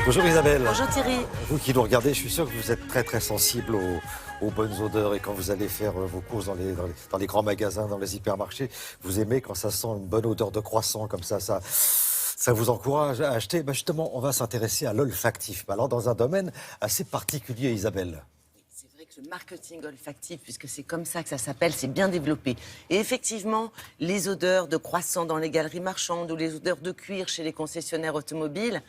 Bonjour Isabelle. Bonjour Thierry. Vous qui nous regardez, je suis sûr que vous êtes très sensible aux bonnes odeurs et quand vous allez faire vos courses dans les grands magasins, dans les hypermarchés, vous aimez quand ça sent une bonne odeur de croissant comme ça vous encourage à acheter. Justement, on va s'intéresser à l'olfactif. Alors dans un domaine assez particulier, Isabelle. C'est vrai que le marketing olfactif, puisque c'est comme ça que ça s'appelle, c'est bien développé. Et effectivement, les odeurs de croissant dans les galeries marchandes ou les odeurs de cuir chez les concessionnaires automobiles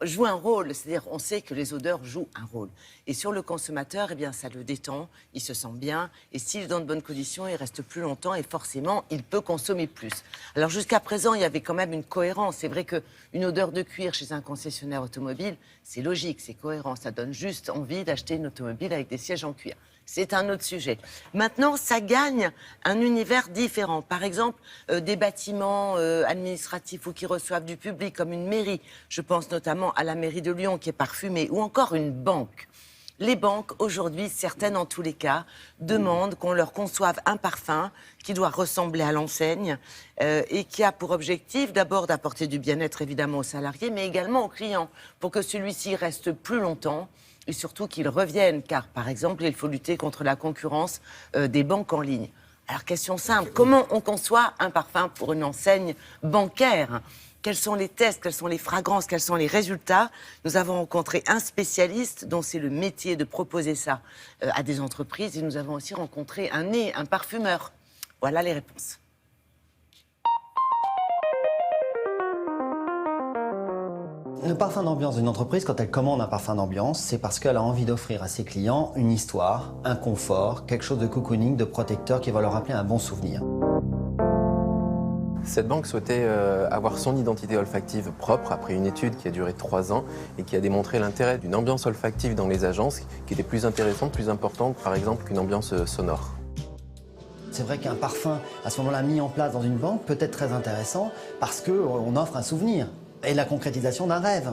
joue un rôle, c'est-à-dire on sait que les odeurs jouent un rôle. Et sur le consommateur, eh bien, ça le détend, il se sent bien, et s'il est dans de bonnes conditions, il reste plus longtemps et forcément, il peut consommer plus. Alors jusqu'à présent, il y avait quand même une cohérence. C'est vrai qu'une odeur de cuir chez un concessionnaire automobile, c'est logique, c'est cohérent, ça donne juste envie d'acheter une automobile avec des sièges en cuir. C'est un autre sujet. Maintenant, ça gagne un univers différent. Par exemple, des bâtiments administratifs ou qui reçoivent du public, comme une mairie. Je pense notamment à la mairie de Lyon qui est parfumée, ou encore une banque. Les banques, aujourd'hui, certaines en tous les cas, demandent qu'on leur conçoive un parfum qui doit ressembler à l'enseigne et qui a pour objectif d'abord d'apporter du bien-être évidemment aux salariés, mais également aux clients, pour que celui-ci reste plus longtemps et surtout qu'ils reviennent, car par exemple, il faut lutter contre la concurrence des banques en ligne. Alors, question simple, comment on conçoit un parfum pour une enseigne bancaire ? Quels sont les tests, quelles sont les fragrances, quels sont les résultats? Nous avons rencontré un spécialiste dont c'est le métier de proposer ça à des entreprises et nous avons aussi rencontré un parfumeur. Voilà les réponses. Le parfum d'ambiance d'une entreprise, quand elle commande un parfum d'ambiance, c'est parce qu'elle a envie d'offrir à ses clients une histoire, un confort, quelque chose de cocooning, de protecteur qui va leur rappeler un bon souvenir. Cette banque souhaitait avoir son identité olfactive propre après une étude qui a duré 3 ans et qui a démontré l'intérêt d'une ambiance olfactive dans les agences qui était plus intéressante, plus importante par exemple qu'une ambiance sonore. C'est vrai qu'un parfum, à ce moment-là, mis en place dans une banque peut être très intéressant parce qu'on offre un souvenir et la concrétisation d'un rêve.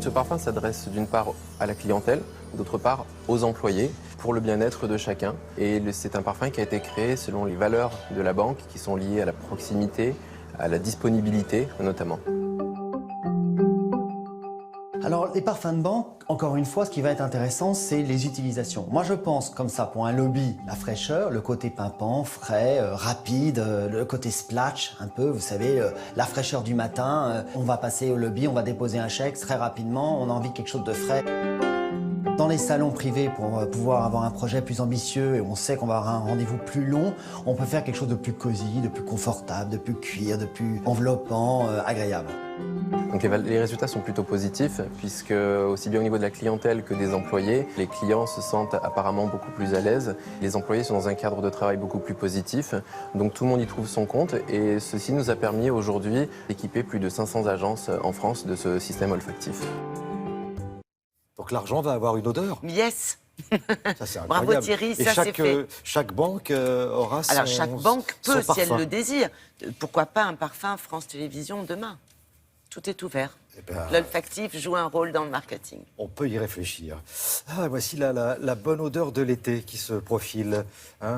Ce parfum s'adresse d'une part à la clientèle, d'autre part aux employés, pour le bien-être de chacun. Et c'est un parfum qui a été créé selon les valeurs de la banque qui sont liées à la proximité, à la disponibilité notamment. Alors, les parfums de banque, encore une fois, ce qui va être intéressant, c'est les utilisations. Moi, je pense, comme ça, pour un lobby, la fraîcheur, le côté pimpant, frais, rapide, le côté splash, un peu, vous savez, la fraîcheur du matin. On va passer au lobby, on va déposer un chèque très rapidement, on a envie de quelque chose de frais. Dans les salons privés, pour pouvoir avoir un projet plus ambitieux et on sait qu'on va avoir un rendez-vous plus long, on peut faire quelque chose de plus cosy, de plus confortable, de plus cuir, de plus enveloppant, agréable. Donc les résultats sont plutôt positifs puisque aussi bien au niveau de la clientèle que des employés, les clients se sentent apparemment beaucoup plus à l'aise. Les employés sont dans un cadre de travail beaucoup plus positif, donc tout le monde y trouve son compte et ceci nous a permis aujourd'hui d'équiper plus de 500 agences en France de ce système olfactif. Donc l'argent va avoir une odeur. Yes. Ça, c'est incroyable. Bravo Thierry, et ça c'est fait. chaque banque aura son Alors chaque banque peut, son si elle parfum. le désire. Pourquoi pas un parfum France Télévisions demain? Tout est ouvert. L'olfactif joue un rôle dans le marketing. On peut y réfléchir. Ah, voici la bonne odeur de l'été qui se profile. Hein.